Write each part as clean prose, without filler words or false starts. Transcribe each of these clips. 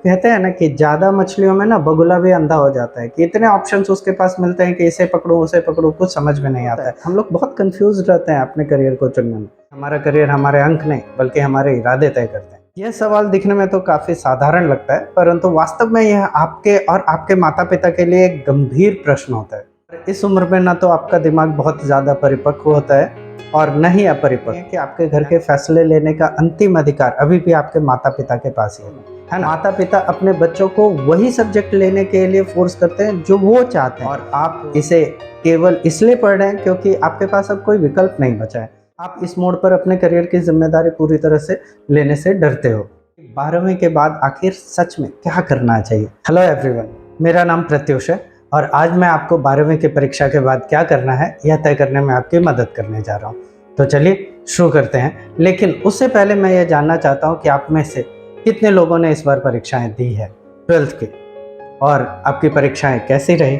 कहते हैं ना कि ज़्यादा मछलियों में ना बगुला भी अंधा हो जाता है कि इतने ऑप्शंस उसके पास मिलते हैं कि इसे पकड़ो उसे पकड़ो, कुछ समझ में नहीं आता है। हम लोग बहुत कंफ्यूज रहते हैं अपने करियर को चुनने में। हमारा करियर हमारे अंक नहीं बल्कि हमारे इरादे तय करते हैं। यह सवाल दिखने में तो काफ़ी साधारण लगता है, परंतु वास्तव में यह आपके और आपके माता पिता के लिए एक गंभीर प्रश्न होता है। इस उम्र में ना तो आपका दिमाग बहुत ज़्यादा परिपक्व होता है और न ही अपरिपक्व, कि आपके घर के फैसले लेने का अंतिम अधिकार अभी भी आपके माता पिता के पास ही है ना। माता पिता अपने बच्चों को वही सब्जेक्ट लेने के लिए फोर्स करते हैं जो वो चाहते हैं, और आप इसे केवल इसलिए पढ़ रहे हैं क्योंकि आपके पास अब कोई विकल्प नहीं बचा है। आप इस मोड़ पर अपने करियर की जिम्मेदारी पूरी तरह से लेने से डरते हो। 12वीं के बाद आखिर सच में क्या करना चाहिए? हेलो एवरीवन, मेरा नाम प्रत्युष है और आज मैं आपको 12वीं की परीक्षा के बाद क्या करना है यह तय करने में आपकी मदद करने जा रहा हूँ। तो चलिए शुरू करते हैं, लेकिन उससे पहले मैं ये जानना चाहता हूँ कि आप में से कितने लोगों ने इस बार परीक्षाएं दी है 12th की, और आपकी परीक्षाएं कैसी रही?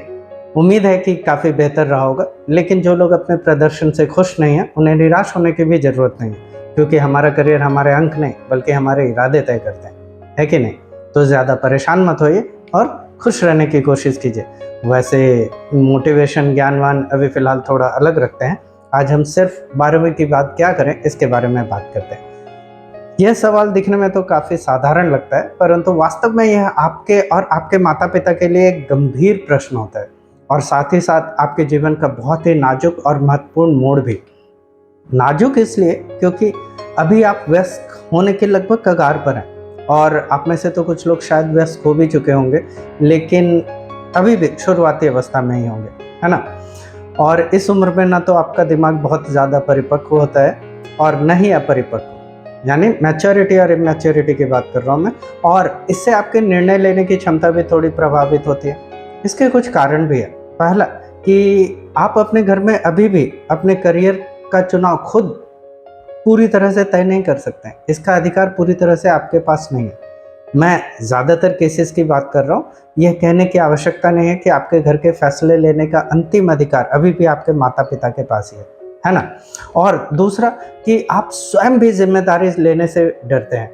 उम्मीद है कि काफ़ी बेहतर रहा होगा, लेकिन जो लोग अपने प्रदर्शन से खुश नहीं हैं उन्हें निराश होने की भी ज़रूरत नहीं है, क्योंकि हमारा करियर हमारे अंक नहीं बल्कि हमारे इरादे तय करते हैं, है कि नहीं? तो ज़्यादा परेशान मत होइए और खुश रहने की कोशिश कीजिए। वैसे मोटिवेशन ज्ञानवान अभी फ़िलहाल थोड़ा अलग रखते हैं। आज हम सिर्फ 12वीं की बात क्या करें इसके बारे में बात करते हैं। यह सवाल दिखने में तो काफ़ी साधारण लगता है, परंतु वास्तव में यह आपके और आपके माता पिता के लिए एक गंभीर प्रश्न होता है, और साथ ही साथ आपके जीवन का बहुत ही नाजुक और महत्वपूर्ण मोड़ भी। नाजुक इसलिए क्योंकि अभी आप वयस्क होने के लगभग कगार पर हैं, और आप में से तो कुछ लोग शायद वयस्क हो भी चुके होंगे, लेकिन अभी भी शुरुआती अवस्था में ही होंगे, है ना। और इस उम्र में ना तो आपका दिमाग बहुत ज़्यादा परिपक्व होता है और न ही अपरिपक्व, यानी मैच्योरिटी और इमैच्योरिटी की बात कर रहा हूँ मैं, और इससे आपके निर्णय लेने की क्षमता भी थोड़ी प्रभावित होती है। इसके कुछ कारण भी है। पहला कि आप अपने घर में अभी भी अपने करियर का चुनाव खुद पूरी तरह से तय नहीं कर सकते हैं। इसका अधिकार पूरी तरह से आपके पास नहीं है। मैं ज़्यादातर केसेस की बात कर रहा हूँ। यह कहने की आवश्यकता नहीं है कि आपके घर के फैसले लेने का अंतिम अधिकार अभी भी आपके माता पिता के पास ही है ना। और दूसरा कि आप स्वयं भी जिम्मेदारी लेने से डरते हैं।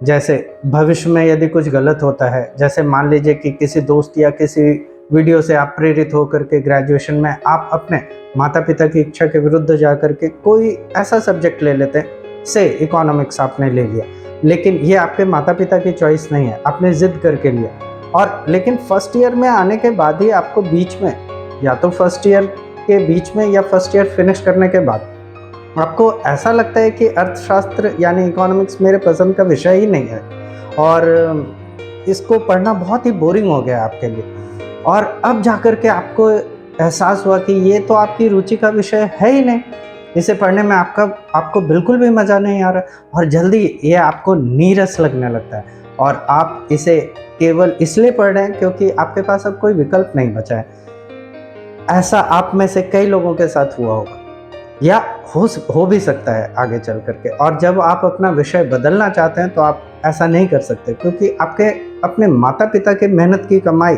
जैसे भविष्य में यदि कुछ गलत होता है, जैसे मान लीजिए कि किसी दोस्त या किसी वीडियो से आप प्रेरित होकर के ग्रेजुएशन में आप अपने माता पिता की इच्छा के विरुद्ध जा कर के कोई ऐसा सब्जेक्ट ले लेते हैं, से इकोनॉमिक्स आपने ले लिया, लेकिन ये आपके माता पिता की चॉइस नहीं है, आपने जिद करके लिया, और लेकिन फर्स्ट ईयर में आने के बाद ही आपको बीच में, या तो फर्स्ट ईयर के बीच में या फर्स्ट ईयर फिनिश करने के बाद आपको ऐसा लगता है कि अर्थशास्त्र यानी इकोनॉमिक्स मेरे पसंद का विषय ही नहीं है, और इसको पढ़ना बहुत ही बोरिंग हो गया आपके लिए। और अब जाकर के आपको एहसास हुआ कि ये तो आपकी रुचि का विषय है ही नहीं, इसे पढ़ने में आपको बिल्कुल भी मज़ा नहीं आ रहा, और जल्दी ये आपको नीरस लगने लगता है, और आप इसे केवल इसलिए पढ़ रहे हैं क्योंकि आपके पास अब कोई विकल्प नहीं बचा है। ऐसा आप में से कई लोगों के साथ हुआ होगा, या हो भी सकता है आगे चल करके। और जब आप अपना विषय बदलना चाहते हैं तो आप ऐसा नहीं कर सकते, क्योंकि आपके अपने माता पिता के मेहनत की कमाई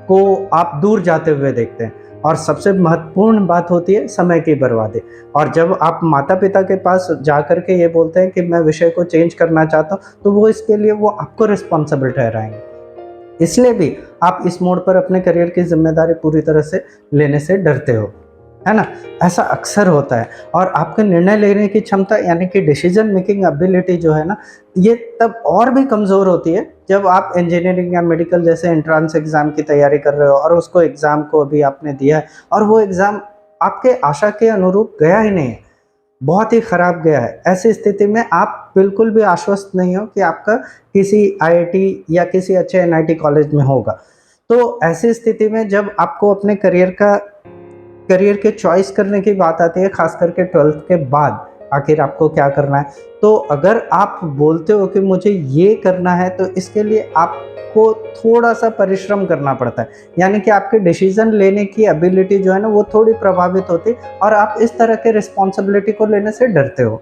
को आप दूर जाते हुए देखते हैं, और सबसे महत्वपूर्ण बात होती है समय की बर्बादी। और जब आप माता पिता के पास जा कर के ये बोलते हैं कि मैं विषय को चेंज करना चाहता हूँ, तो वो इसके लिए वो आपको रिस्पॉन्सिबल ठहराएंगे। इसलिए भी आप इस मोड़ पर अपने करियर की जिम्मेदारी पूरी तरह से लेने से डरते हो, है ना। ऐसा अक्सर होता है, और आपके निर्णय लेने की क्षमता यानी कि डिसीजन मेकिंग एबिलिटी जो है ना, ये तब और भी कमज़ोर होती है जब आप इंजीनियरिंग या मेडिकल जैसे एंट्रेंस एग्ज़ाम की तैयारी कर रहे हो, और उसको एग्ज़ाम को अभी आपने दिया है और वो एग्ज़ाम आपके आशा के अनुरूप गया ही नहीं है, बहुत ही ख़राब गया है। ऐसी स्थिति में आप बिल्कुल भी आश्वस्त नहीं हो कि आपका किसी आईआईटी या किसी अच्छे एनआईटी कॉलेज में होगा। तो ऐसी स्थिति में जब आपको अपने करियर के चॉइस करने की बात आती है, खास करके 12th के बाद आखिर आपको क्या करना है, तो अगर आप बोलते हो कि मुझे ये करना है, तो इसके लिए आपको थोड़ा सा परिश्रम करना पड़ता है, यानी कि आपके डिसीजन लेने की एबिलिटी जो है ना वो थोड़ी प्रभावित होती है, और आप इस तरह के रिस्पॉन्सिबिलिटी को लेने से डरते हो।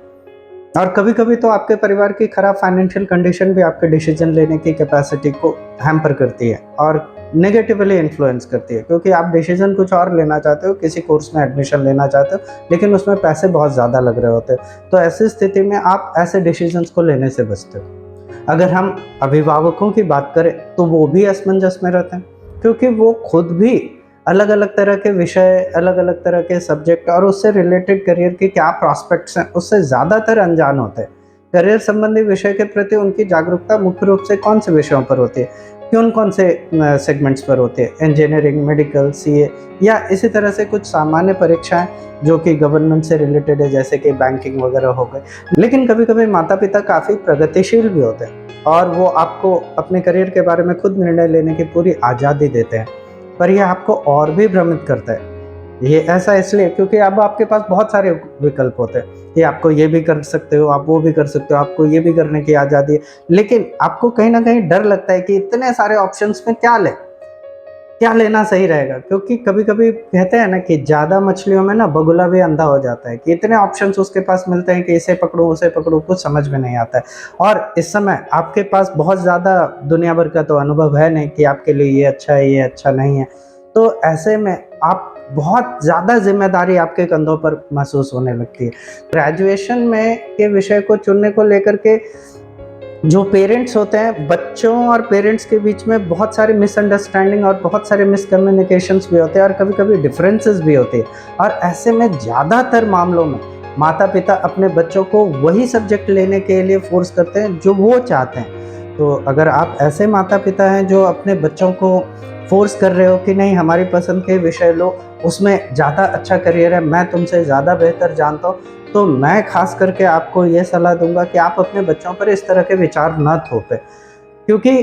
और कभी कभी तो आपके परिवार की खराब फाइनेंशियल कंडीशन भी आपके डिसीजन लेने की कैपेसिटी को हैम्पर करती है और नेगेटिवली इन्फ्लुएंस करती है, क्योंकि आप डिसीजन कुछ और लेना चाहते हो, किसी कोर्स में एडमिशन लेना चाहते हो, लेकिन उसमें पैसे बहुत ज़्यादा लग रहे होते हैं। तो ऐसी स्थिति में आप ऐसे डिसीजंस को लेने से बचते हो। अगर हम अभिभावकों की बात करें तो वो भी असमंजस में रहते हैं, क्योंकि वो खुद भी अलग अलग तरह के विषय, अलग अलग तरह के सब्जेक्ट और उससे रिलेटेड करियर के क्या प्रॉस्पेक्ट्स हैं उससे ज़्यादातर अनजान होते हैं। करियर संबंधी विषय के प्रति उनकी जागरूकता मुख्य रूप से कौन से विषयों पर होती है, कौन से सेगमेंट्स पर होती है, इंजीनियरिंग, मेडिकल, सीए या इसी तरह से कुछ सामान्य परीक्षाएं जो कि गवर्नमेंट से रिलेटेड है, जैसे कि बैंकिंग वगैरह हो गए। लेकिन कभी कभी माता पिता काफ़ी प्रगतिशील भी होते हैं और वो आपको अपने करियर के बारे में खुद निर्णय लेने की पूरी आज़ादी देते हैं, पर यह आपको और भी भ्रमित करता है। ये ऐसा इसलिए क्योंकि अब आपके पास बहुत सारे विकल्प होते हैं कि आपको ये भी कर सकते हो, आप वो भी कर सकते हो, आपको ये भी करने की आज़ादी है, लेकिन आपको कहीं ना कहीं डर लगता है कि इतने सारे ऑप्शंस में क्या लेना सही रहेगा। क्योंकि कभी कभी कहते हैं ना कि ज़्यादा मछलियों में ना बगुला भी अंधा हो जाता है, कि इतने ऑप्शंस उसके पास मिलते हैं कि इसे पकड़ो उसे पकड़ो, कुछ समझ में नहीं आता है। और इस समय आपके पास बहुत ज़्यादा दुनिया भर का तो अनुभव है नहीं कि आपके लिए ये अच्छा है, ये अच्छा नहीं है। तो ऐसे में आप बहुत ज़्यादा जिम्मेदारी आपके कंधों पर महसूस होने लगती है। ग्रेजुएशन में के विषय को चुनने को लेकर के जो पेरेंट्स होते हैं, बच्चों और पेरेंट्स के बीच में बहुत सारी मिसअंडरस्टैंडिंग और बहुत सारे मिसकम्युनिकेशंस भी होते हैं और कभी कभी डिफरेंसेस भी होते हैं। और ऐसे में ज़्यादातर मामलों में माता पिता अपने बच्चों को वही सब्जेक्ट लेने के लिए फोर्स करते हैं जो वो चाहते हैं। तो अगर आप ऐसे माता पिता हैं जो अपने बच्चों को फोर्स कर रहे हो कि नहीं हमारी पसंद के विषय लो, उसमें ज़्यादा अच्छा करियर है, मैं तुमसे ज़्यादा बेहतर जानता हूँ, तो मैं खास करके आपको ये सलाह दूंगा कि आप अपने बच्चों पर इस तरह के विचार न थोपें। क्योंकि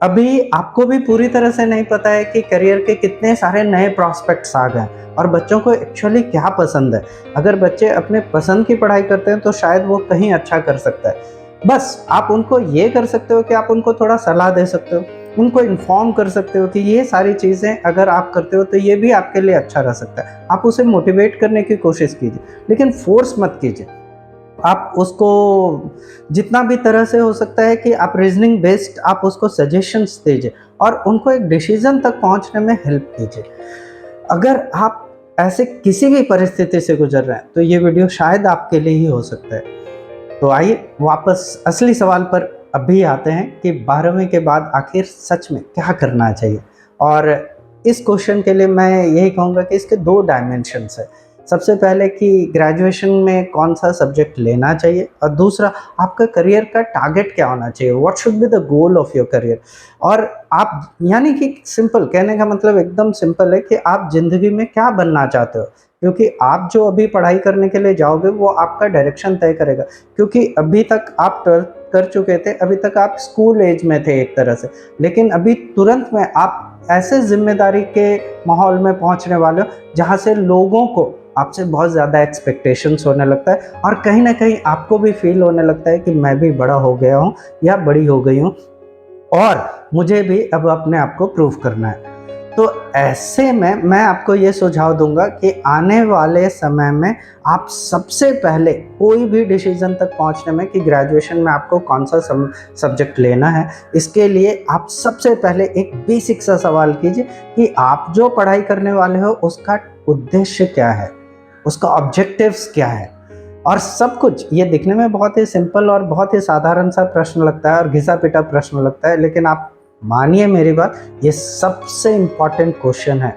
अभी आपको भी पूरी तरह से नहीं पता है कि करियर के कितने सारे नए प्रॉस्पेक्ट्स आ गए और बच्चों को एक्चुअली क्या पसंद है। अगर बच्चे अपने पसंद की पढ़ाई करते हैं तो शायद वो कहीं अच्छा कर सकता है। बस आप उनको ये कर सकते हो कि आप उनको थोड़ा सलाह दे सकते हो, उनको इन्फॉर्म कर सकते हो कि ये सारी चीज़ें अगर आप करते हो तो ये भी आपके लिए अच्छा रह सकता है। आप उसे मोटिवेट करने की कोशिश कीजिए, लेकिन फोर्स मत कीजिए। आप उसको जितना भी तरह से हो सकता है कि आप रीजनिंग बेस्ड आप उसको सजेशंस दीजिए और उनको एक डिसीजन तक पहुंचने में हेल्प कीजिए। अगर आप ऐसे किसी भी परिस्थिति से गुजर रहे हैं तो ये वीडियो शायद आपके लिए ही हो सकता है। तो आइए वापस असली सवाल पर अभी आते हैं कि 12वीं के बाद आखिर सच में क्या करना चाहिए। और इस क्वेश्चन के लिए मैं यही कहूँगा कि इसके 2 डायमेंशंस है। सबसे पहले कि ग्रेजुएशन में कौन सा सब्जेक्ट लेना चाहिए और दूसरा आपका करियर का टारगेट क्या होना चाहिए, what should be the goal of your career. और आप यानी कि सिंपल कहने का मतलब एकदम सिंपल है कि आप ज़िंदगी में क्या बनना चाहते हो। क्योंकि आप जो अभी पढ़ाई करने के लिए जाओगे वो आपका डायरेक्शन तय करेगा। क्योंकि अभी तक आप 12th कर चुके थे, अभी तक आप स्कूल एज में थे एक तरह से, लेकिन अभी तुरंत में आप ऐसे जिम्मेदारी के माहौल में पहुंचने वाले हो जहां से लोगों को आपसे बहुत ज़्यादा एक्सपेक्टेशंस होने लगता है और कहीं ना कहीं आपको भी फील होने लगता है कि मैं भी बड़ा हो गया हूँ या बड़ी हो गई हूँ और मुझे भी अब अपने आप को प्रूव करना है। तो ऐसे में मैं आपको ये सुझाव दूंगा कि आने वाले समय में आप सबसे पहले कोई भी डिसीजन तक पहुंचने में कि ग्रेजुएशन में आपको कौन सा सब्जेक्ट लेना है, इसके लिए आप सबसे पहले एक बेसिक सा सवाल कीजिए कि आप जो पढ़ाई करने वाले हो उसका उद्देश्य क्या है, उसका ऑब्जेक्टिव्स क्या है। और सब कुछ ये दिखने में बहुत ही सिंपल और बहुत ही साधारण सा प्रश्न लगता है और घिसा पिटा प्रश्न लगता है, लेकिन आप मानिए मेरी बात, ये सबसे इम्पॉर्टेंट क्वेश्चन है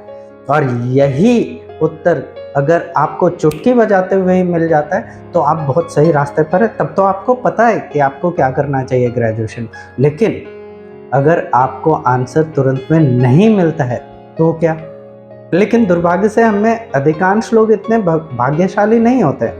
और यही उत्तर अगर आपको चुटकी बजाते हुए ही मिल जाता है तो आप बहुत सही रास्ते पर है। तब तो आपको पता है कि आपको क्या करना चाहिए ग्रेजुएशन। लेकिन अगर आपको आंसर तुरंत में नहीं मिलता है तो क्या। लेकिन दुर्भाग्य से हमें अधिकांश लोग इतने भाग्यशाली नहीं होते।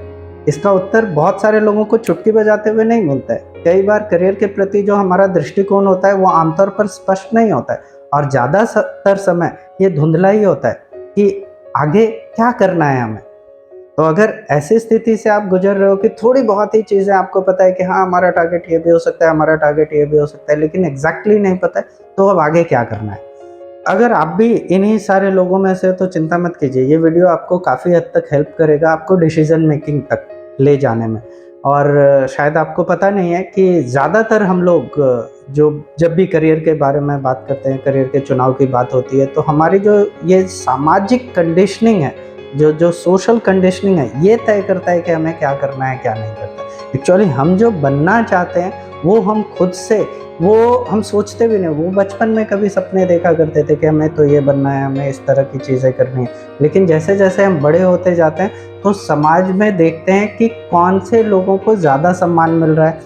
इसका उत्तर बहुत सारे लोगों को चुटकी बजाते हुए नहीं मिलता है। कई बार करियर के प्रति जो हमारा दृष्टिकोण होता है वो आमतौर पर स्पष्ट नहीं होता है और ज़्यादातर समय ये धुंधला ही होता है कि आगे क्या करना है हमें। तो अगर ऐसी स्थिति से आप गुजर रहे हो कि थोड़ी बहुत ही चीज़ें आपको पता है कि हाँ हमारा टारगेट ये भी हो सकता है, हमारा टारगेट ये भी हो सकता है, लेकिन एग्जैक्टली नहीं पता है, तो अब आगे क्या करना है। अगर आप भी इन्हीं सारे लोगों में से तो चिंता मत कीजिए, ये वीडियो आपको काफ़ी हद तक हेल्प करेगा आपको डिसीजन मेकिंग तक ले जाने में। और शायद आपको पता नहीं है कि ज़्यादातर हम लोग जो जब भी करियर के बारे में बात करते हैं, करियर के चुनाव की बात होती है, तो हमारी जो ये सामाजिक कंडीशनिंग है, जो सोशल कंडीशनिंग है, ये तय करता है कि हमें क्या करना है क्या नहीं करना है। एक्चुअली हम जो बनना चाहते हैं वो हम खुद से, वो हम सोचते भी नहीं। वो बचपन में कभी सपने देखा करते थे कि हमें तो ये बनना है, हमें इस तरह की चीज़ें करनी है। लेकिन जैसे जैसे हम बड़े होते जाते हैं तो समाज में देखते हैं कि कौन से लोगों को ज़्यादा सम्मान मिल रहा है,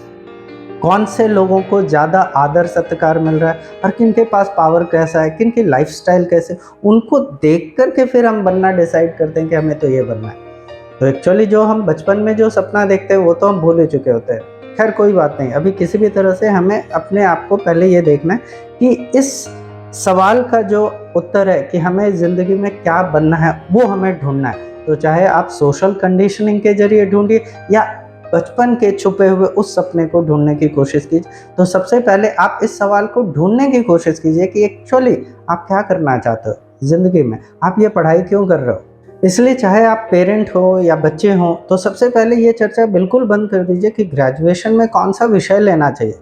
कौन से लोगों को ज़्यादा आदर सत्कार मिल रहा है, और किन के पास पावर कैसा है, किन की लाइफस्टाइल कैसे, उनको देख कर के फिर हम बनना डिसाइड करते हैं कि हमें तो ये बनना है। तो एक्चुअली जो हम बचपन में जो सपना देखते हैं वो तो हम भूल ही चुके होते हैं। खैर कोई बात नहीं, अभी किसी भी तरह से हमें अपने आप को पहले ये देखना है कि इस सवाल का जो उत्तर है कि हमें ज़िंदगी में क्या बनना है वो हमें ढूंढना है। तो चाहे आप सोशल कंडीशनिंग के जरिए ढूंढिए या बचपन के छुपे हुए उस सपने को ढूंढने की कोशिश कीजिए। तो सबसे पहले आप इस सवाल को ढूंढने की कोशिश कीजिए कि एक्चुअली आप क्या करना चाहते हो ज़िंदगी में, आप ये पढ़ाई क्यों कर रहे हो। इसलिए चाहे आप पेरेंट हो या बच्चे हों, तो सबसे पहले ये चर्चा बिल्कुल बंद कर दीजिए कि ग्रेजुएशन में कौन सा विषय लेना चाहिए।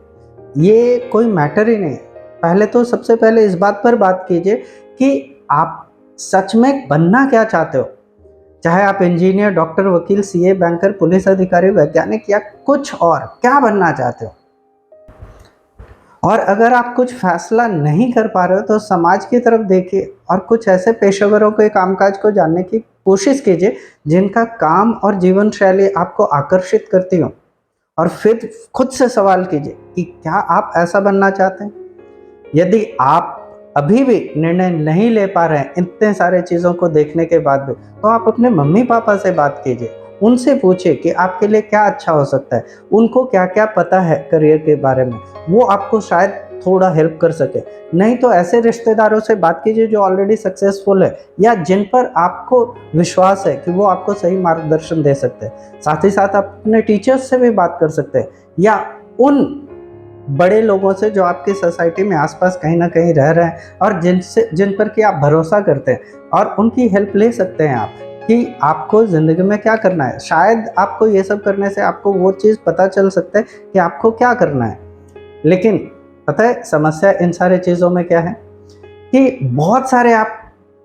ये कोई मैटर ही नहीं है। पहले तो सबसे पहले इस बात पर बात कीजिए कि आप सच में बनना क्या चाहते हो। चाहे आप इंजीनियर, डॉक्टर, वकील, सीए, बैंकर, पुलिस अधिकारी, वैज्ञानिक या कुछ और, क्या बनना चाहते हो। और अगर आप कुछ फैसला नहीं कर पा रहे हो तो समाज की तरफ देखिए और कुछ ऐसे पेशेवरों के कामकाज को जानने की कोशिश कीजिए जिनका काम और जीवन शैली आपको आकर्षित करती हो, और फिर खुद से सवाल कीजिए कि क्या आप ऐसा बनना चाहते हैं। यदि आप अभी भी निर्णय नहीं ले पा रहे हैं इतने सारे चीज़ों को देखने के बाद भी, तो आप अपने मम्मी पापा से बात कीजिए, उनसे पूछिए कि आपके लिए क्या अच्छा हो सकता है, उनको क्या क्या पता है करियर के बारे में, वो आपको शायद थोड़ा हेल्प कर सके। नहीं तो ऐसे रिश्तेदारों से बात कीजिए जो ऑलरेडी सक्सेसफुल है या जिन पर आपको विश्वास है कि वो आपको सही मार्गदर्शन दे सकते हैं। साथ ही साथ आप अपने टीचर्स से भी बात कर सकते हैं या उन बड़े लोगों से जो आपकी सोसाइटी में आसपास कहीं ना कहीं रह रहे हैं और जिन पर कि आप भरोसा करते हैं, और उनकी हेल्प ले सकते हैं आप कि आपको ज़िंदगी में क्या करना है। शायद आपको ये सब करने से आपको वो चीज़ पता चल सकता है कि आपको क्या करना है। लेकिन पता है समस्या इन सारे चीज़ों में क्या है कि बहुत सारे आप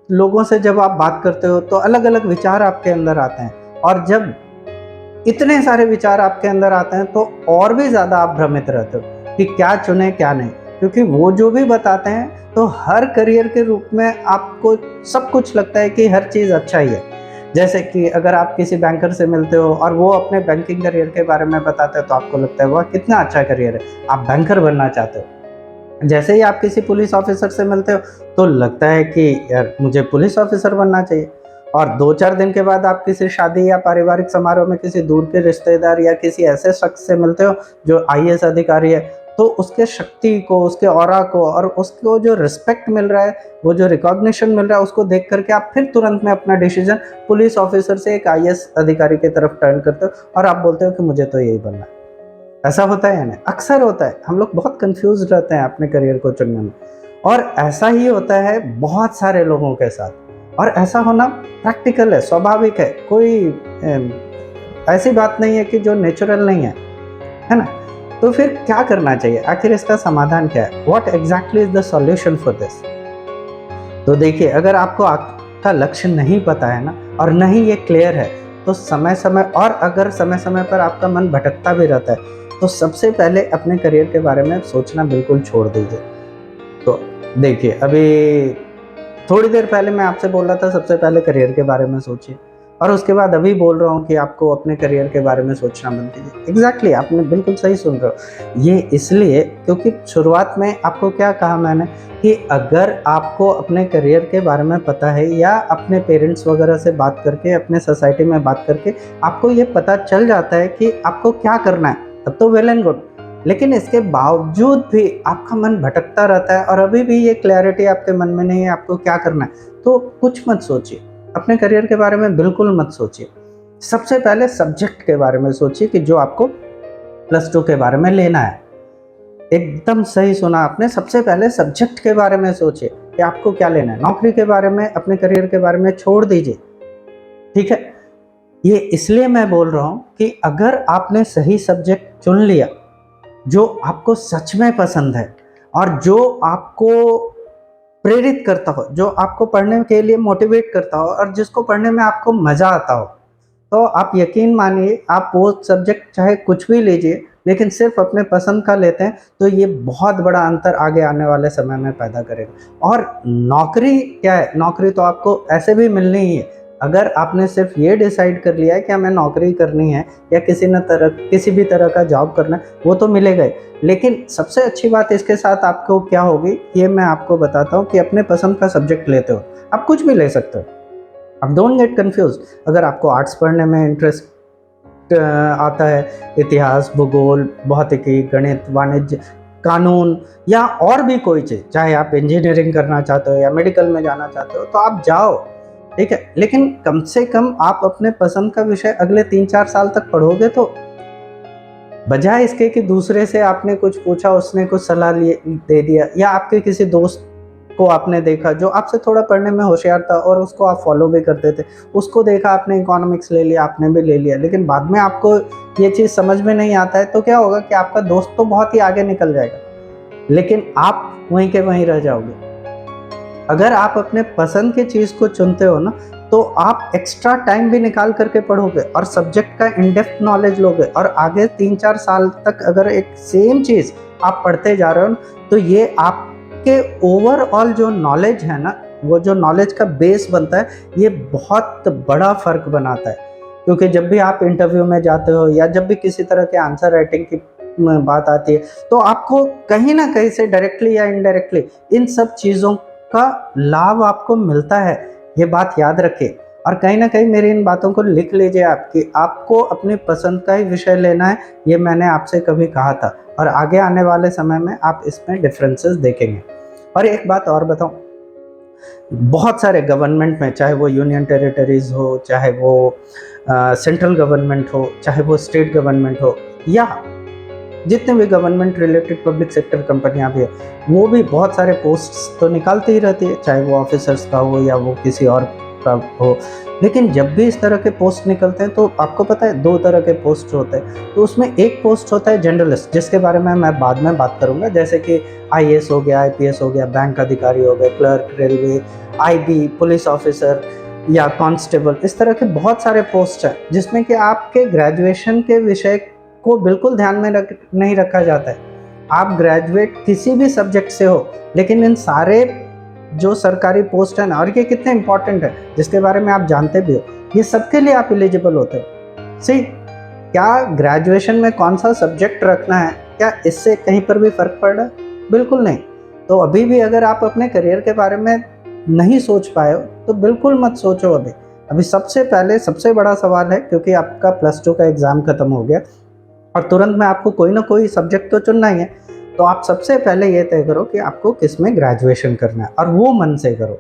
लोगों से जब आप बात करते हो तो अलग अलग विचार आपके अंदर आते हैं, और जब इतने सारे विचार आपके अंदर आते हैं तो और भी ज़्यादा आप भ्रमित रहते हो कि क्या चुने क्या नहीं। क्योंकि वो जो भी बताते हैं तो हर करियर के रूप में आपको सब कुछ लगता है कि हर चीज़ अच्छा ही है। जैसे कि अगर आप किसी बैंकर से मिलते हो और वो अपने बैंकिंग करियर के बारे में बताते हैं तो आपको लगता है वाह कितना अच्छा करियर है, आप बैंकर बनना चाहते हो। जैसे ही आप किसी पुलिस ऑफिसर से मिलते हो तो लगता है कि यार मुझे पुलिस ऑफिसर बनना चाहिए। और 2-4 दिन के बाद आप किसी शादी या पारिवारिक समारोह में किसी दूर के रिश्तेदार या किसी ऐसे शख्स से मिलते हो जो आईएएस अधिकारी है, तो उसके शक्ति को, उसके ऑरा को और उसको जो रिस्पेक्ट मिल रहा है, वो जो रिकॉग्निशन मिल रहा है, उसको देख करके आप फिर तुरंत में अपना डिसीजन पुलिस ऑफिसर से एक आईएएस अधिकारी की तरफ टर्न करते हो और आप बोलते हो कि मुझे तो यही बनना है। ऐसा होता है या नहीं? अक्सर होता है। हम लोग बहुत कंफ्यूज रहते हैं अपने करियर को चुनने में, और ऐसा ही होता है बहुत सारे लोगों के साथ। और ऐसा होना प्रैक्टिकल है, स्वाभाविक है, कोई ऐसी बात नहीं है कि जो नेचुरल नहीं है ना। तो फिर क्या करना चाहिए, आखिर इसका समाधान क्या है? What exactly is the solution for this? तो देखिए, अगर आपको आपका लक्ष्य नहीं पता है ना, और नहीं ये क्लियर है, तो समय समय और अगर समय समय पर आपका मन भटकता भी रहता है, तो सबसे पहले अपने करियर के बारे में सोचना बिल्कुल छोड़ दीजिए। तो देखिए, अभी थोड़ी देर पहले मैं आपसे बोल रहा था सबसे पहले करियर के बारे में सोचिए, और उसके बाद अभी बोल रहा हूँ कि आपको अपने करियर के बारे में सोचना बंद कीजिए। एग्जैक्टली, आपने बिल्कुल सही सुन रहे हो। ये इसलिए क्योंकि शुरुआत में आपको क्या कहा मैंने कि अगर आपको अपने करियर के बारे में पता है या अपने पेरेंट्स वगैरह से बात करके, अपने सोसाइटी में बात करके आपको ये पता चल जाता है कि आपको क्या करना है, तब तो वेल एंड गुड। लेकिन इसके बावजूद भी आपका मन भटकता रहता है और अभी भी ये क्लैरिटी आपके मन में नहीं है आपको क्या करना है, तो कुछ मत सोचिए, अपने करियर के बारे में बिल्कुल मत सोचिए। सबसे पहले सब्जेक्ट के बारे में सोचिए कि जो आपको +2 के बारे में लेना है। एकदम सही सुना आपने, सबसे पहले सब्जेक्ट के बारे में सोचिए कि आपको क्या लेना है। नौकरी के बारे में, अपने करियर के बारे में छोड़ दीजिए, ठीक है। ये इसलिए मैं बोल रहा हूँ कि अगर आपने सही सब्जेक्ट चुन लिया जो आपको सच में पसंद है और जो आपको प्रेरित करता हो, जो आपको पढ़ने के लिए मोटिवेट करता हो और जिसको पढ़ने में आपको मज़ा आता हो, तो आप यकीन मानिए, आप वो सब्जेक्ट चाहे कुछ भी लीजिए, लेकिन सिर्फ अपने पसंद का लेते हैं तो ये बहुत बड़ा अंतर आगे आने वाले समय में पैदा करेगा। और नौकरी क्या है, नौकरी तो आपको ऐसे भी मिलनी ही है। अगर आपने सिर्फ ये डिसाइड कर लिया है कि हमें नौकरी करनी है या किसी भी तरह का जॉब करना है, वो तो मिलेगा ही। लेकिन सबसे अच्छी बात इसके साथ आपको क्या होगी, ये मैं आपको बताता हूँ कि अपने पसंद का सब्जेक्ट लेते हो, आप कुछ भी ले सकते हो। अब डोंट गेट कंफ्यूज। अगर आपको आर्ट्स पढ़ने में इंटरेस्ट आता है, इतिहास, भूगोल, भौतिकी, गणित, वाणिज्य, कानून या और भी कोई चीज़, चाहे आप इंजीनियरिंग करना चाहते हो या मेडिकल में जाना चाहते हो, तो आप जाओ, ठीक है। लेकिन कम से कम आप अपने पसंद का विषय अगले 3-4 साल तक पढ़ोगे तो, बजाय इसके कि दूसरे से आपने कुछ पूछा, उसने कुछ सलाह दे दिया, या आपके किसी दोस्त को आपने देखा जो आपसे थोड़ा पढ़ने में होशियार था और उसको आप फॉलो भी करते थे, उसको देखा आपने, इकोनॉमिक्स ले लिया, आपने भी ले लिया, लेकिन बाद में आपको ये चीज़ समझ में नहीं आता है, तो क्या होगा कि आपका दोस्त तो बहुत ही आगे निकल जाएगा, लेकिन आप वहीं के वहीं रह जाओगे। अगर आप अपने पसंद की चीज़ को चुनते हो ना, तो आप एक्स्ट्रा टाइम भी निकाल करके पढ़ोगे और सब्जेक्ट का इन डेप्थ नॉलेज लोगे, और आगे 3-4 साल तक अगर एक सेम चीज़ आप पढ़ते जा रहे हो ना, तो ये आपके ओवरऑल जो नॉलेज है ना, वो जो नॉलेज का बेस बनता है, ये बहुत बड़ा फ़र्क बनाता है। क्योंकि जब भी आप इंटरव्यू में जाते हो या जब भी किसी तरह के आंसर राइटिंग की बात आती है, तो आपको कहीं ना कहीं से डायरेक्टली या इनडायरेक्टली इन सब चीज़ों का लाभ आपको मिलता है। ये बात याद रखिए, और कहीं ना कहीं मेरी इन बातों को लिख लीजिए आपकी, आपको अपनी पसंद का ही विषय लेना है, ये मैंने आपसे कभी कहा था, और आगे आने वाले समय में आप इसमें डिफरेंसेस देखेंगे। और एक बात और बताऊं, बहुत सारे गवर्नमेंट में, चाहे वो यूनियन टेरिटरीज हो, चाहे वो सेंट्रल गवर्नमेंट हो, चाहे वो स्टेट गवर्नमेंट हो, या जितने भी गवर्नमेंट रिलेटेड पब्लिक सेक्टर कंपनियां भी है, वो भी बहुत सारे पोस्ट्स तो निकालती ही रहती है, चाहे वो ऑफिसर्स का हो या वो किसी और का हो। लेकिन जब भी इस तरह के पोस्ट निकलते हैं, तो आपको पता है 2 तरह के पोस्ट होते हैं। तो उसमें एक पोस्ट होता है जनरलिस्ट, जिसके बारे में मैं बाद में बात करूंगा, जैसे कि आईएएस हो गया, आईपीएस हो गया, बैंक अधिकारी हो गए, clerk, railway, IB, police officer या कांस्टेबल, इस तरह के बहुत सारे पोस्ट हैं जिसमें कि आपके ग्रेजुएशन के विषय को बिल्कुल ध्यान में नहीं रखा जाता है। आप ग्रेजुएट किसी भी सब्जेक्ट से हो, लेकिन इन सारे जो सरकारी पोस्ट है ना, और ये कितने इंपॉर्टेंट है जिसके बारे में आप जानते भी हो, ये सबके लिए आप एलिजिबल होते हो। सी, क्या ग्रेजुएशन में कौन सा सब्जेक्ट रखना है, क्या इससे कहीं पर भी फर्क पड़ रहा है? बिल्कुल नहीं। तो अभी भी अगर आप अपने करियर के बारे में नहीं सोच पाए हो, तो बिल्कुल मत सोचो। अभी सबसे पहले सबसे बड़ा सवाल है, क्योंकि आपका +2 का एग्ज़ाम ख़त्म हो गया और तुरंत में आपको कोई ना कोई सब्जेक्ट तो चुनना ही है, तो आप सबसे पहले ये तय करो कि आपको किस में ग्रेजुएशन करना है, और वो मन से करो।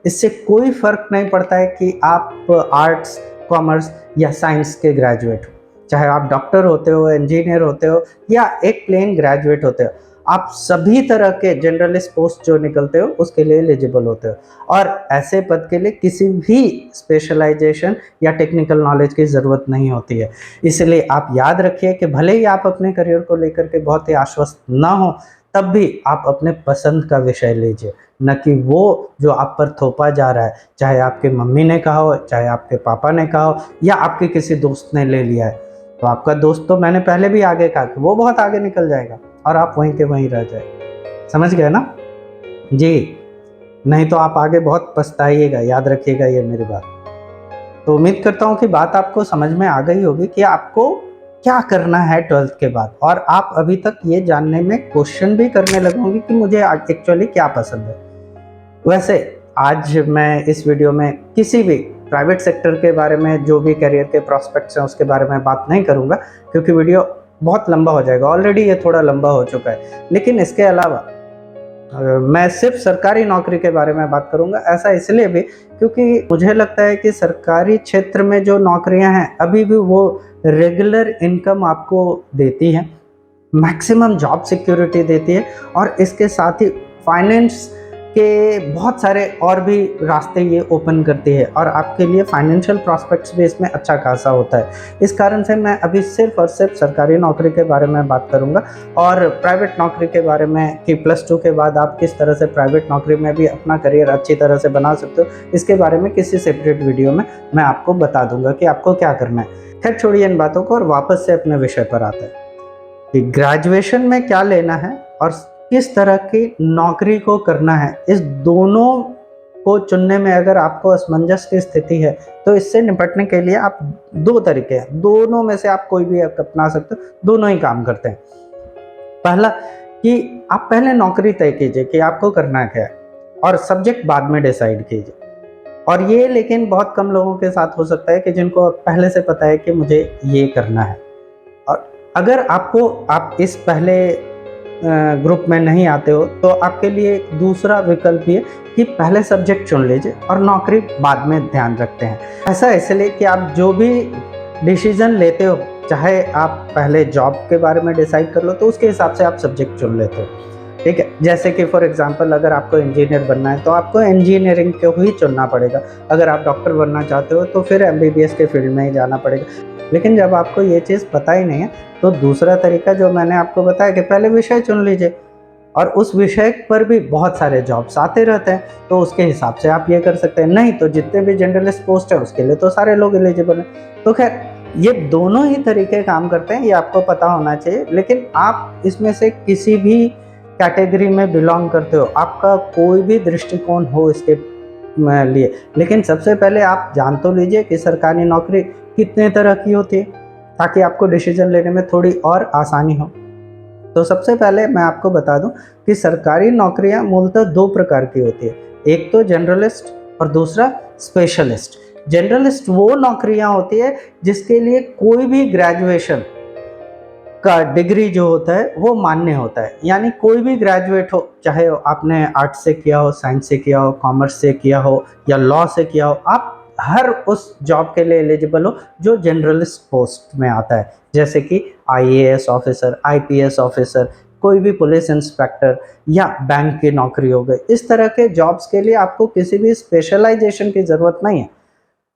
इससे कोई फ़र्क नहीं पड़ता है कि आप आर्ट्स, कॉमर्स या साइंस के ग्रेजुएट हो, चाहे आप डॉक्टर होते हो, इंजीनियर होते हो, या एक प्लेन ग्रेजुएट होते हो, आप सभी तरह के जनरलिस्ट पोस्ट जो निकलते हो उसके लिए एलिजिबल होते हो। और ऐसे पद के लिए किसी भी स्पेशलाइजेशन या टेक्निकल नॉलेज की ज़रूरत नहीं होती है। इसलिए आप याद रखिए कि भले ही आप अपने करियर को लेकर के बहुत ही आश्वस्त ना हो, तब भी आप अपने पसंद का विषय लीजिए, न कि वो जो आप पर थोपा जा रहा है, चाहे आपके मम्मी ने कहा हो, चाहे आपके पापा ने कहा हो, या आपके किसी दोस्त ने ले लिया है। तो आपका दोस्त तो मैंने पहले भी आगे कहा कि वो बहुत आगे निकल जाएगा और आप वहीं के वहीं रह जाए। समझ गए ना जी? नहीं तो आप आगे बहुत पछताइएगा, याद रखिएगा ये मेरी बात। तो उम्मीद करता हूँ कि बात आपको समझ में आ गई होगी कि आपको क्या करना है 12th के बाद, और आप अभी तक ये जानने में क्वेश्चन भी करने लगोगे कि मुझे एक्चुअली क्या पसंद है। वैसे आज मैं इस वीडियो में किसी भी प्राइवेट सेक्टर के बारे में, जो भी करियर के प्रॉस्पेक्ट्स हैं उसके बारे में बात नहीं करूँगा, क्योंकि वीडियो बहुत लंबा हो जाएगा, ऑलरेडी ये थोड़ा लंबा हो चुका है। लेकिन इसके अलावा मैं सिर्फ सरकारी नौकरी के बारे में बात करूंगा। ऐसा इसलिए भी क्योंकि मुझे लगता है कि सरकारी क्षेत्र में जो नौकरियां हैं, अभी भी वो रेगुलर इनकम आपको देती हैं, मैक्सिमम जॉब सिक्योरिटी देती है, और इसके साथ ही फाइनेंस कि बहुत सारे और भी रास्ते ये ओपन करती है और आपके लिए फाइनेंशियल प्रॉस्पेक्ट्स भी इसमें अच्छा खासा होता है। इस कारण से मैं अभी सिर्फ और सिर्फ सरकारी नौकरी के बारे में बात करूँगा और प्राइवेट नौकरी के बारे में कि +2 के बाद आप किस तरह से प्राइवेट नौकरी में भी अपना करियर अच्छी तरह से बना सकते हो, इसके बारे में किसी सेपरेट वीडियो में मैं आपको बता दूंगा कि आपको क्या करना है। खैर छोड़िए इन बातों को और वापस से अपने विषय पर आते हैं कि ग्रेजुएशन में क्या लेना है और किस तरह की नौकरी को करना है। इस दोनों को चुनने में अगर आपको असमंजस की स्थिति है तो इससे निपटने के लिए आप 2 तरीके हैं, दोनों में से आप कोई भी अपना सकते हो, दोनों ही काम करते हैं। पहला कि आप पहले नौकरी तय कीजिए कि आपको करना क्या है और सब्जेक्ट बाद में डिसाइड कीजिए। और ये लेकिन बहुत कम लोगों के साथ हो सकता है कि जिनको पहले से पता है कि मुझे ये करना है। और अगर आप इस पहले ग्रुप में नहीं आते हो तो आपके लिए दूसरा विकल्प ये कि पहले सब्जेक्ट चुन लीजिए और नौकरी बाद में ध्यान रखते हैं। ऐसा इसलिए कि आप जो भी डिसीजन लेते हो, चाहे आप पहले जॉब के बारे में डिसाइड कर लो तो उसके हिसाब से आप सब्जेक्ट चुन लेते हो, ठीक है। जैसे कि फॉर एग्जांपल अगर आपको इंजीनियर बनना है तो आपको इंजीनियरिंग को ही चुनना पड़ेगा। अगर आप डॉक्टर बनना चाहते हो तो फिर MBBS के फील्ड में ही जाना पड़ेगा। लेकिन जब आपको ये चीज़ पता ही नहीं है तो दूसरा तरीका जो मैंने आपको बताया कि पहले विषय चुन लीजिए और उस विषय पर भी बहुत सारे जॉब्स आते रहते हैं तो उसके हिसाब से आप ये कर सकते हैं। नहीं तो जितने भी जनरलिस्ट पोस्ट है उसके लिए तो सारे लोग एलिजिबल हैं। तो खैर ये दोनों ही तरीके काम करते हैं, ये आपको पता होना चाहिए। लेकिन आप इसमें से किसी भी कैटेगरी में बिलोंग करते हो, आपका कोई भी दृष्टिकोण हो इसके लिए, लेकिन सबसे पहले आप जान तो लीजिए कि सरकारी नौकरी कितने तरह की होती है ताकि आपको डिसीजन लेने में थोड़ी और आसानी हो। तो सबसे पहले मैं आपको बता दूं कि सरकारी नौकरियां मूलतः 2 प्रकार की होती है, एक तो जनरलिस्ट और दूसरा स्पेशलिस्ट। जनरलिस्ट वो नौकरियां होती है जिसके लिए कोई भी ग्रेजुएशन का डिग्री जो होता है वो मान्य होता है। यानी कोई भी ग्रेजुएट हो, चाहे आपने आर्ट्स से किया हो, साइंस से किया हो, कॉमर्स से किया हो या लॉ से किया हो, आप हर उस जॉब के लिए एलिजिबल हो जो जनरलिस्ट पोस्ट में आता है। जैसे कि IAS ऑफिसर, IPS ऑफिसर, कोई भी पुलिस इंस्पेक्टर या बैंक की नौकरी हो गई। इस तरह के जॉब्स के लिए आपको किसी भी स्पेशलाइजेशन की ज़रूरत नहीं है।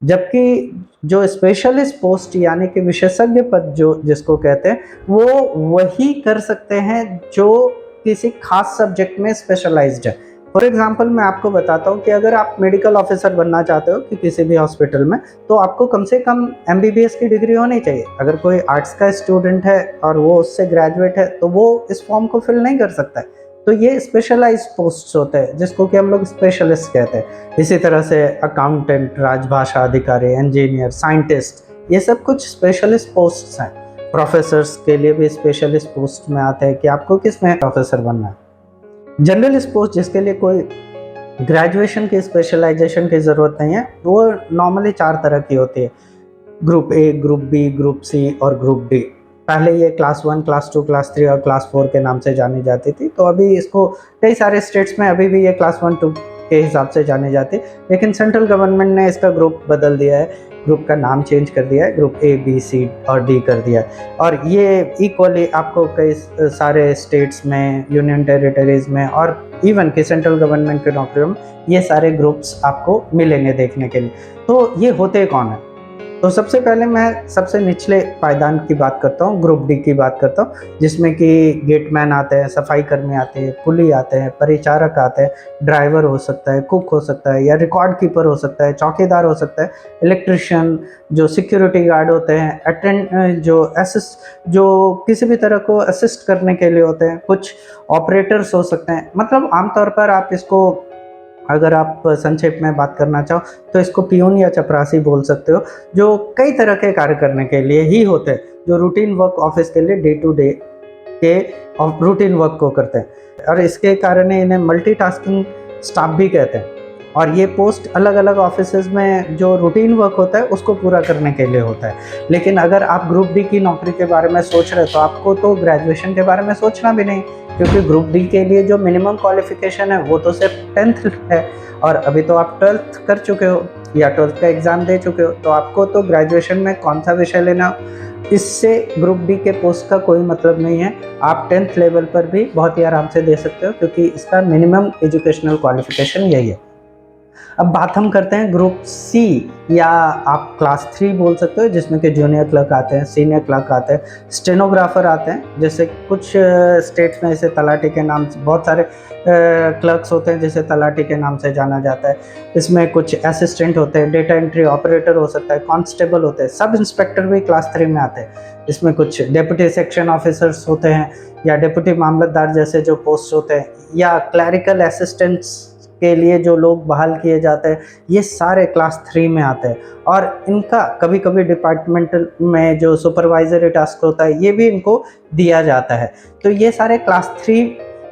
जबकि जो स्पेशलिस्ट पोस्ट यानी कि विशेषज्ञ पद जो जिसको कहते हैं, वो वही कर सकते हैं जो किसी खास सब्जेक्ट में स्पेशलाइज्ड है। फॉर एग्जांपल मैं आपको बताता हूँ कि अगर आप मेडिकल ऑफिसर बनना चाहते हो कि किसी भी हॉस्पिटल में, तो आपको कम से कम MBBS की डिग्री होनी चाहिए। अगर कोई आर्ट्स का स्टूडेंट है और वो उससे ग्रेजुएट है तो वो इस फॉर्म को फिल नहीं कर सकता है। तो ये स्पेशलाइज्ड पोस्ट्स होते हैं जिसको कि हम लोग स्पेशलिस्ट कहते हैं। इसी तरह से अकाउंटेंट, राजभाषा अधिकारी, इंजीनियर, साइंटिस्ट, ये सब कुछ स्पेशलिस्ट पोस्ट्स हैं। प्रोफेसर्स के लिए भी स्पेशलिस्ट पोस्ट में आते हैं कि आपको किस में प्रोफेसर बनना है। जनरलिस्ट पोस्ट जिसके लिए कोई ग्रेजुएशन की स्पेशलाइजेशन की ज़रूरत नहीं है, वो नॉर्मली 4 तरह की होती है, group A, group B, group C और ग्रुप D। पहले ये क्लास 1, क्लास 2, क्लास 3 और क्लास 4 के नाम से जानी जाती थी। तो अभी इसको कई सारे स्टेट्स में अभी भी ये क्लास 1, 2 के हिसाब से जानी जाती है, लेकिन सेंट्रल गवर्नमेंट ने इसका ग्रुप बदल दिया है, ग्रुप का नाम चेंज कर दिया है, ग्रुप A, B, C और D कर दिया है। और ये इक्वली आपको कई सारे स्टेट्स में, यूनियन टेरिटरीज़ में और इवन कि सेंट्रल गवर्नमेंट के नौकरियों में ये सारे ग्रुप्स आपको मिलेंगे देखने के लिए। तो ये होते कौन है? तो सबसे पहले मैं सबसे निचले पायदान की बात करता हूँ, ग्रुप D की बात करता हूँ, जिसमें कि गेटमैन आते हैं, सफाई कर्मी आते हैं, कुली आते हैं, परिचारक आते हैं, ड्राइवर हो सकता है, कुक हो सकता है या रिकॉर्ड कीपर हो सकता है, चौकीदार हो सकता है, इलेक्ट्रिशियन, जो सिक्योरिटी गार्ड होते हैं, जो किसी भी तरह को असिस्ट करने के लिए होते हैं, कुछ ऑपरेटर्स हो सकते हैं। मतलब आमतौर पर आप इसको अगर आप संक्षेप में बात करना चाहो तो इसको पियून या चपरासी बोल सकते हो, जो कई तरह के कार्य करने के लिए ही होते हैं, जो रूटीन वर्क ऑफिस के लिए डे टू डे के रूटीन वर्क को करते हैं। और इसके कारण इन्हें मल्टीटास्किंग स्टाफ भी कहते हैं। और ये पोस्ट अलग अलग ऑफिसेज में जो रूटीन वर्क होता है उसको पूरा करने के लिए होता है। लेकिन अगर आप ग्रुप D की नौकरी के बारे में सोच रहे हो तो आपको तो ग्रेजुएशन के बारे में सोचना भी नहीं, क्योंकि ग्रुप D के लिए जो मिनिमम क्वालिफिकेशन है वो तो सिर्फ 10th है। और अभी तो आप 12th कर चुके हो या 12th का एग्ज़ाम दे चुके हो, तो आपको तो ग्रेजुएशन में कौन सा विषय लेना इससे ग्रुप डी के पोस्ट का कोई मतलब नहीं है। आप 10th लेवल पर भी बहुत ही आराम से दे सकते हो, क्योंकि इसका मिनिमम एजुकेशनल क्वालिफिकेशन यही है। अब बात हम करते हैं ग्रुप सी, या आप क्लास 3 बोल सकते हो, जिसमें कि जूनियर क्लर्क आते हैं, सीनियर क्लर्क आते हैं, स्टेनोग्राफर आते हैं। जैसे कुछ स्टेट्स में इसे तलाटी के नाम से, बहुत सारे क्लर्क्स होते हैं जिसे तलाटी के नाम से जाना जाता है। इसमें कुछ असिस्टेंट होते हैं, डेटा एंट्री ऑपरेटर हो सकता है, कांस्टेबल होते हैं, सब इंस्पेक्टर भी क्लास 3 में आते हैं। इसमें कुछ डेप्यूटी सेक्शन ऑफिसर्स होते हैं, या डेप्यूटी मामलतदार जैसे जो पोस्ट होते हैं, या क्लैरिकल असिस्टेंट्स के लिए जो लोग बहाल किए जाते हैं, ये सारे क्लास 3 में आते हैं। और इनका कभी कभी डिपार्टमेंटल में जो सुपरवाइजरी टास्क होता है, ये भी इनको दिया जाता है। तो ये सारे क्लास 3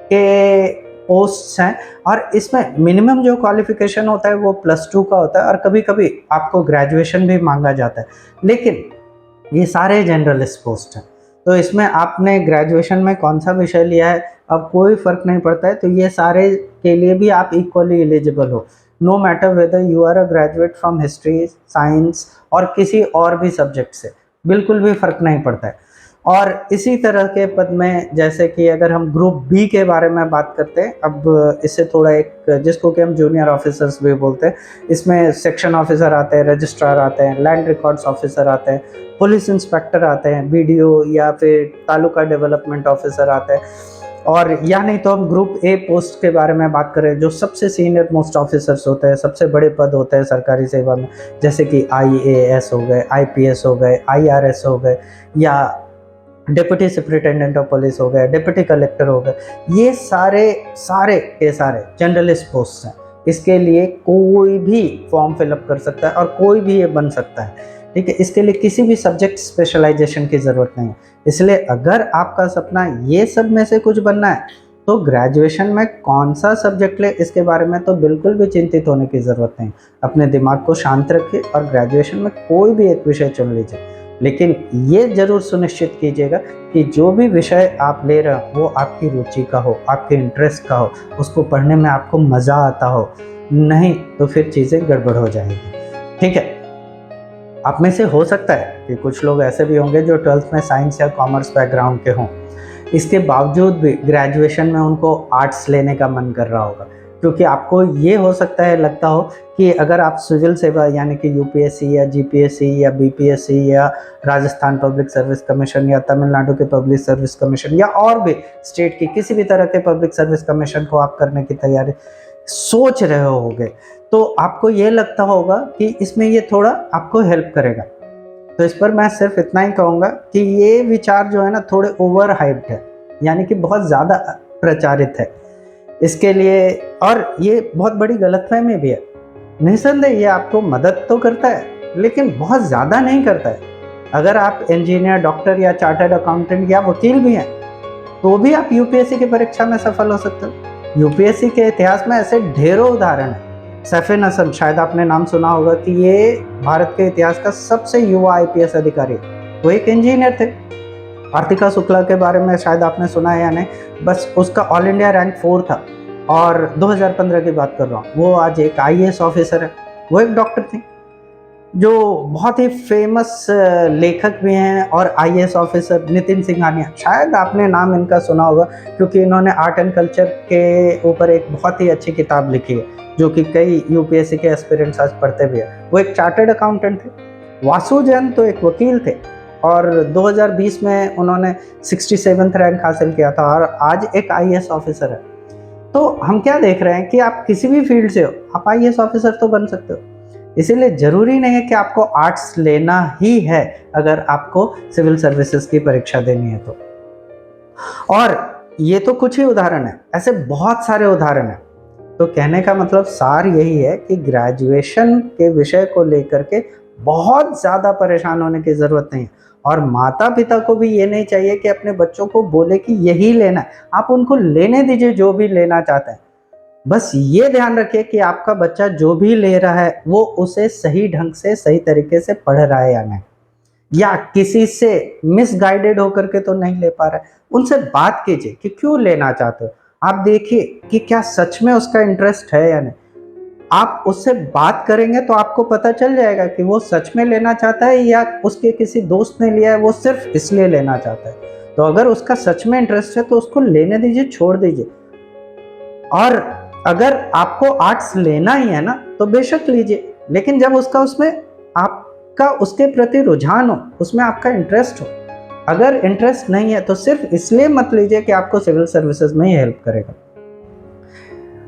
के पोस्ट्स हैं, और इसमें मिनिमम जो क्वालिफिकेशन होता है वो +2 का होता है, और कभी कभी आपको ग्रेजुएशन भी मांगा जाता है। लेकिन ये सारे जनरलिस्ट पोस्ट हैं, तो इसमें आपने ग्रेजुएशन में कौन सा विषय लिया है अब कोई फ़र्क नहीं पड़ता है। तो ये सारे के लिए भी आप इक्वली एलिजिबल हो, no matter whether you are a graduate from history, science और किसी और भी सब्जेक्ट से, बिल्कुल भी फ़र्क नहीं पड़ता है। और इसी तरह के पद में, जैसे कि अगर हम ग्रुप बी के बारे में बात करते हैं, अब इससे थोड़ा एक, जिसको कि हम जूनियर ऑफिसर्स भी बोलते हैं, इसमें सेक्शन ऑफिसर आते हैं, रजिस्ट्रार आते हैं, लैंड रिकॉर्ड्स ऑफिसर आते हैं, पुलिस इंस्पेक्टर आते हैं, बीडीओ या फिर तालुका डेवलपमेंट ऑफिसर आते हैं। और या नहीं तो हम ग्रुप ए पोस्ट के बारे में बात करें, जो सबसे सीनियर मोस्ट ऑफिसर्स होते हैं, सबसे बड़े पद होते हैं सरकारी सेवा में, जैसे कि IAS हो गए, IPS हो गए, IRS हो गए, या डिप्टी सुपरिटेंडेंट ऑफ पुलिस हो गए, डिप्टी कलेक्टर हो गए। ये सारे के सारे जनरलिस्ट पोस्ट हैं। इसके लिए कोई भी फॉर्म फिलअप कर सकता है और कोई भी ये बन सकता है, ठीक है। इसके लिए किसी भी सब्जेक्ट स्पेशलाइजेशन की ज़रूरत नहीं है। इसलिए अगर आपका सपना ये सब में से कुछ बनना है, तो ग्रेजुएशन में कौन सा सब्जेक्ट ले, इसके बारे में तो बिल्कुल भी चिंतित होने की ज़रूरत नहीं। अपने दिमाग को शांत रखिए और ग्रेजुएशन में कोई भी एक विषय चुन लीजिए, लेकिन ये ज़रूर सुनिश्चित कीजिएगा कि जो भी विषय आप ले रहे हो वो आपकी रुचि का हो, आपके इंटरेस्ट का हो, उसको पढ़ने में आपको मज़ा आता हो। नहीं तो फिर चीज़ें गड़बड़ हो जाएगी, ठीक है। आप में से हो सकता है कि कुछ लोग ऐसे भी होंगे जो 12th में साइंस या कॉमर्स बैकग्राउंड के हों, इसके बावजूद भी ग्रेजुएशन में उनको आर्ट्स लेने का मन कर रहा होगा, क्योंकि आपको ये हो सकता है, लगता हो कि अगर आप सिविल सेवा यानी कि UPSC या GPSC या BPSC या राजस्थान पब्लिक सर्विस कमीशन या तमिलनाडु के पब्लिक सर्विस कमीशन या और भी स्टेट की किसी भी तरह के पब्लिक सर्विस कमीशन को आप करने की तैयारी सोच रहे होगे, तो आपको ये लगता होगा कि इसमें ये थोड़ा आपको हेल्प करेगा। तो इस पर मैं सिर्फ इतना ही कहूँगा कि ये विचार जो है ना, थोड़े ओवर हाइप्ड है, यानी कि बहुत ज़्यादा प्रचारित है इसके लिए, और ये बहुत बड़ी गलतफहमी भी है। निस्संदेह ये आपको मदद तो करता है, लेकिन बहुत ज़्यादा नहीं करता है। अगर आप इंजीनियर, डॉक्टर या चार्टर्ड अकाउंटेंट या वकील भी हैं, तो भी आप UPSC की परीक्षा में सफल हो सकते हो। UPSC के इतिहास में ऐसे ढेरों उदाहरण हैं। सैफिन हसन, शायद आपने नाम सुना होगा कि ये भारत के इतिहास का सबसे युवा IPS अधिकारी, वो एक इंजीनियर थे। आर्थिका शुक्ला के बारे में शायद आपने सुना है या नहीं, बस उसका ऑल इंडिया रैंक 4 था, और 2015 की बात कर रहा हूँ। वो आज एक IAS ऑफिसर है। वो एक डॉक्टर थी जो बहुत ही फेमस लेखक भी हैं और IAS ऑफिसर, नितिन सिंघानिया, शायद आपने नाम इनका सुना होगा, क्योंकि इन्होंने आर्ट एंड कल्चर के ऊपर एक बहुत ही अच्छी किताब लिखी है, जो कि कई UPSC के एस्पिरेंट्स आज पढ़ते भी हैं। वो एक चार्टर्ड अकाउंटेंट थे। वासु जैन तो एक वकील थे, और 2020 में उन्होंने 67th रैंक हासिल किया था, और आज एक IAS ऑफिसर है। तो हम क्या देख रहे हैं कि आप किसी भी फील्ड से हो, आप IAS ऑफिसर तो बन सकते हो। इसीलिए ज़रूरी नहीं है कि आपको आर्ट्स लेना ही है अगर आपको सिविल सर्विसेज की परीक्षा देनी है तो। और ये तो कुछ ही उदाहरण है, ऐसे बहुत सारे उदाहरण हैं। तो कहने का मतलब सार यही है कि ग्रेजुएशन के विषय को लेकर के बहुत ज़्यादा परेशान होने की ज़रूरत नहीं है, और माता पिता को भी ये नहीं चाहिए कि अपने बच्चों को बोले कि यही लेना है। आप उनको लेने दीजिए जो भी लेना चाहते हैं। बस ये ध्यान रखिए कि आपका बच्चा जो भी ले रहा है वो उसे सही ढंग से, सही तरीके से पढ़ रहा है या नहीं, या किसी से मिसगाइडेड होकर के तो नहीं ले पा रहा है। उनसे बात कीजिए कि क्यों लेना चाहते हो। आप देखिए कि क्या सच में उसका इंटरेस्ट है या नहीं। आप उससे बात करेंगे तो आपको पता चल जाएगा कि वो सच में लेना चाहता है या उसके किसी दोस्त ने लिया है, वो सिर्फ इसलिए लेना चाहता है। तो अगर उसका सच में इंटरेस्ट है तो उसको लेने दीजिए, छोड़ दीजिए। और अगर आपको आर्ट्स लेना ही है ना तो बेशक लीजिए, लेकिन जब उसका उसमें आपका उसके प्रति रुझान हो, उसमें आपका इंटरेस्ट हो। अगर इंटरेस्ट नहीं है तो सिर्फ इसलिए मत लीजिए कि आपको सिविल सर्विसेज में ही हेल्प करेगा।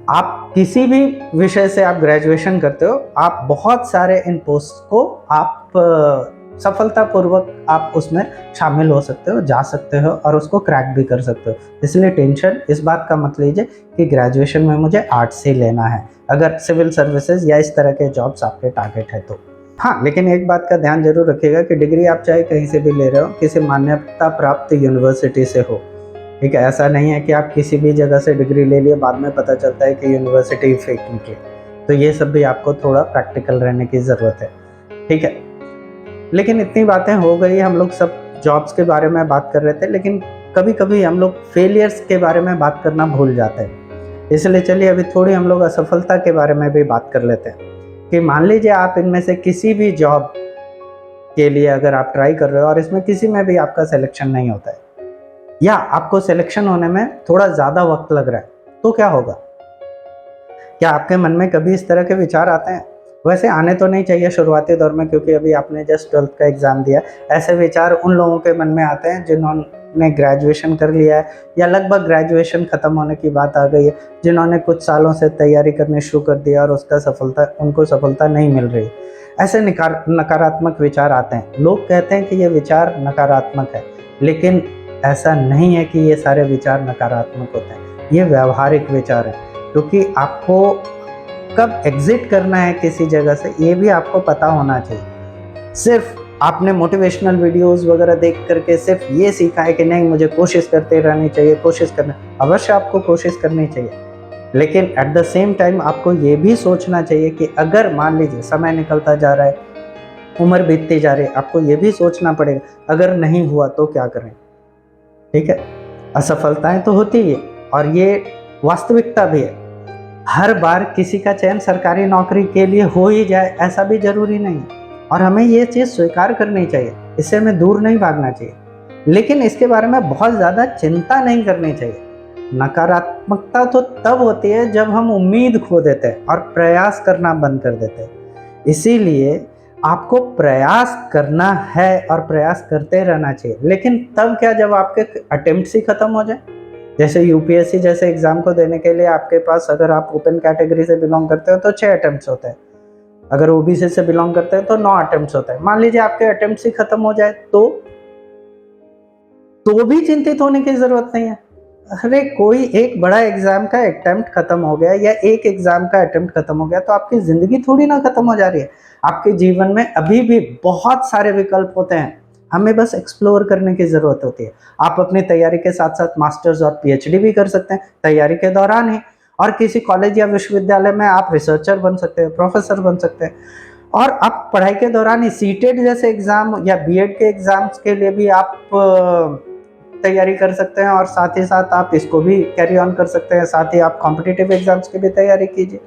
आप किसी भी विषय से आप ग्रेजुएशन करते हो, आप बहुत सारे इन पोस्ट को आप सफलतापूर्वक आप उसमें शामिल हो सकते हो, जा सकते हो और उसको क्रैक भी कर सकते हो। इसलिए टेंशन इस बात का मत लीजिए कि ग्रेजुएशन में मुझे आर्ट्स ही लेना है, अगर सिविल सर्विसेज या इस तरह के जॉब्स आपके टारगेट है तो। हाँ, लेकिन एक बात का ध्यान जरूर रखिएगा कि डिग्री आप चाहे कहीं से भी ले रहे हो, किसी मान्यता प्राप्त यूनिवर्सिटी से हो। ठीक है, ऐसा नहीं है कि आप किसी भी जगह से डिग्री ले लिए, बाद में पता चलता है कि यूनिवर्सिटी फेक निकली। तो ये सब भी आपको थोड़ा प्रैक्टिकल रहने की ज़रूरत है। ठीक है, लेकिन इतनी बातें हो गई, हम लोग सब जॉब्स के बारे में बात कर रहे थे, लेकिन कभी कभी हम लोग फेलियर्स के बारे में बात करना भूल जाते हैं। इसलिए चलिए अभी थोड़ी हम लोग असफलता के बारे में भी बात कर लेते हैं कि मान लीजिए आप इनमें से किसी भी जॉब के लिए अगर आप ट्राई कर रहे हो और इसमें किसी में भी आपका सिलेक्शन नहीं होता है या आपको सिलेक्शन होने में थोड़ा ज़्यादा वक्त लग रहा है, तो क्या होगा? क्या आपके मन में कभी इस तरह के विचार आते हैं? वैसे आने तो नहीं चाहिए शुरुआती दौर में, क्योंकि अभी आपने जस्ट 12th का एग्ज़ाम दिया। ऐसे विचार उन लोगों के मन में आते हैं जिन्होंने ग्रेजुएशन कर लिया है या लगभग ग्रेजुएशन ख़त्म होने की बात आ गई है, जिन्होंने कुछ सालों से तैयारी करनी शुरू कर दिया और उनको सफलता नहीं मिल रही। ऐसे नकारात्मक विचार आते हैं। लोग कहते हैं कि ये विचार नकारात्मक है, लेकिन ऐसा नहीं है कि ये सारे विचार नकारात्मक होते हैं। ये व्यवहारिक विचार हैं, क्योंकि आपको कब एग्जिट करना है किसी जगह से ये भी आपको पता होना चाहिए। सिर्फ आपने मोटिवेशनल वीडियोस वगैरह देख करके सिर्फ ये सीखा है कि नहीं मुझे कोशिश करते रहनी चाहिए, कोशिश करना, अवश्य आपको कोशिश करनी चाहिए, लेकिन एट द सेम टाइम आपको ये भी सोचना चाहिए कि अगर मान लीजिए समय निकलता जा रहा है, उम्र बीतती जा रही है, आपको ये भी सोचना पड़ेगा अगर नहीं हुआ तो क्या करें। ठीक है, असफलताएं तो होती है और ये वास्तविकता भी है। हर बार किसी का चयन सरकारी नौकरी के लिए हो ही जाए ऐसा भी जरूरी नहीं है, और हमें ये चीज़ स्वीकार करनी चाहिए, इससे हमें दूर नहीं भागना चाहिए, लेकिन इसके बारे में बहुत ज़्यादा चिंता नहीं करनी चाहिए। नकारात्मकता तो तब होती है जब हम उम्मीद खो देते हैं और प्रयास करना बंद कर देते हैं। इसीलिए आपको प्रयास करना है और प्रयास करते रहना चाहिए, लेकिन तब क्या, जब आपके अटेम्प्ट्स ही खत्म हो जाए। जैसे यूपीएससी जैसे एग्जाम को देने के लिए आपके पास, अगर आप ओपन कैटेगरी से बिलोंग करते हो तो 6 अटेम्प्ट्स होते हैं, अगर ओबीसी से बिलोंग करते हैं तो 9 अटेम्प्ट्स होते हैं। मान लीजिए आपके अटेम्प्ट्स ही खत्म हो जाए तो भी चिंतित होने की जरूरत नहीं है। अरे कोई एक बड़ा एग्जाम का अटेम्प्ट खत्म हो गया या एक एग्जाम का अटेम्प्ट खत्म हो गया तो आपकी जिंदगी थोड़ी ना खत्म हो जा रही है। आपके जीवन में अभी भी बहुत सारे विकल्प होते हैं, हमें बस एक्सप्लोर करने की जरूरत होती है। आप अपनी तैयारी के साथ साथ मास्टर्स और पीएचडी भी कर सकते हैं तैयारी के दौरान ही, और किसी कॉलेज या विश्वविद्यालय में आप रिसर्चर बन सकते हैं, प्रोफेसर बन सकते हैं, और आप पढ़ाई के दौरान ही सीटेट जैसे एग्जाम या बीएड के एग्जाम्स के लिए भी आप तैयारी कर सकते हैं, और साथ ही साथ आप इसको भी कैरी ऑन कर सकते हैं, साथ ही आप कॉम्पिटिटिव एग्जाम्स की भी तैयारी कीजिए।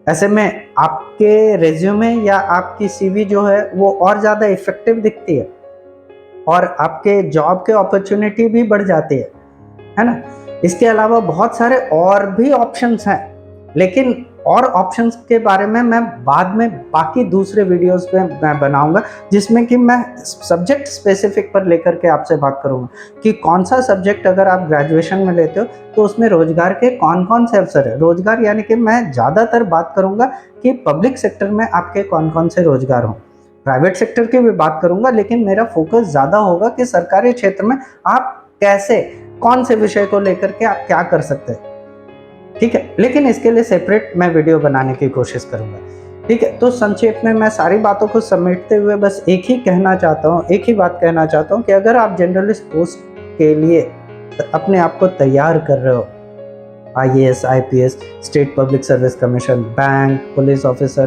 ऐसे में आपके रेज्यूमे या आपकी सीवी जो है वो और ज़्यादा इफेक्टिव दिखती है और आपके जॉब के अपॉर्चुनिटी भी बढ़ जाती है ना। इसके अलावा बहुत सारे और भी ऑप्शंस हैं, लेकिन और ऑप्शंस के बारे में मैं बाद में बाकी दूसरे वीडियोस में मैं बनाऊंगा, जिसमें कि मैं सब्जेक्ट स्पेसिफिक पर लेकर के आपसे बात करूंगा कि कौन सा सब्जेक्ट अगर आप ग्रेजुएशन में लेते हो तो उसमें रोजगार के कौन कौन से अवसर है। रोजगार यानी कि मैं ज़्यादातर बात करूंगा कि पब्लिक सेक्टर में आपके कौन कौन से रोजगार हों, प्राइवेट सेक्टर की भी बात करूंगा, लेकिन मेरा फोकस ज़्यादा होगा कि सरकारी क्षेत्र में आप कैसे, कौन से विषय को लेकर के आप क्या कर सकते हैं। ठीक है, लेकिन इसके लिए सेपरेट मैं वीडियो बनाने की कोशिश करूंगा। ठीक है, तो संक्षेप में मैं सारी बातों को समेटते हुए बस एक ही बात कहना चाहता हूँ कि अगर आप जनरलिस्ट पोस्ट के लिए अपने आप को तैयार कर रहे हो, IAS, IPS, state public service commission, bank, police officer,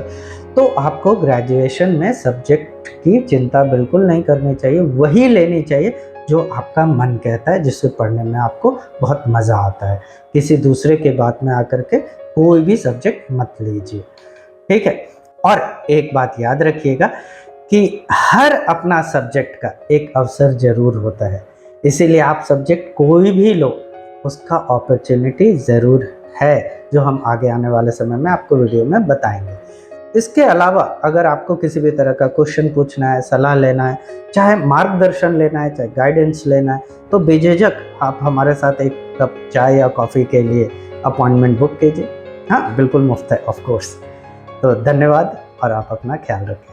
तो आपको ग्रेजुएशन में सब्जेक्ट की चिंता बिल्कुल नहीं करनी चाहिए, वही लेनी चाहिए जो आपका मन कहता है, जिससे पढ़ने में आपको बहुत मज़ा आता है। किसी दूसरे के बात में आकर के कोई भी सब्जेक्ट मत लीजिए। ठीक है। और एक बात याद रखिएगा कि हर अपना सब्जेक्ट का एक अवसर जरूर होता है, इसीलिए आप सब्जेक्ट कोई भी लो, उसका अपॉर्चुनिटी ज़रूर है, जो हम आगे आने वाले समय में आपको वीडियो में बताएंगे। इसके अलावा अगर आपको किसी भी तरह का क्वेश्चन पूछना है, सलाह लेना है, चाहे मार्गदर्शन लेना है, चाहे गाइडेंस लेना है, तो बेझिझक आप हमारे साथ एक कप चाय या कॉफ़ी के लिए अपॉइंटमेंट बुक कीजिए। हाँ, बिल्कुल मुफ्त है ऑफ कोर्स। तो धन्यवाद और आप अपना ख्याल रखें।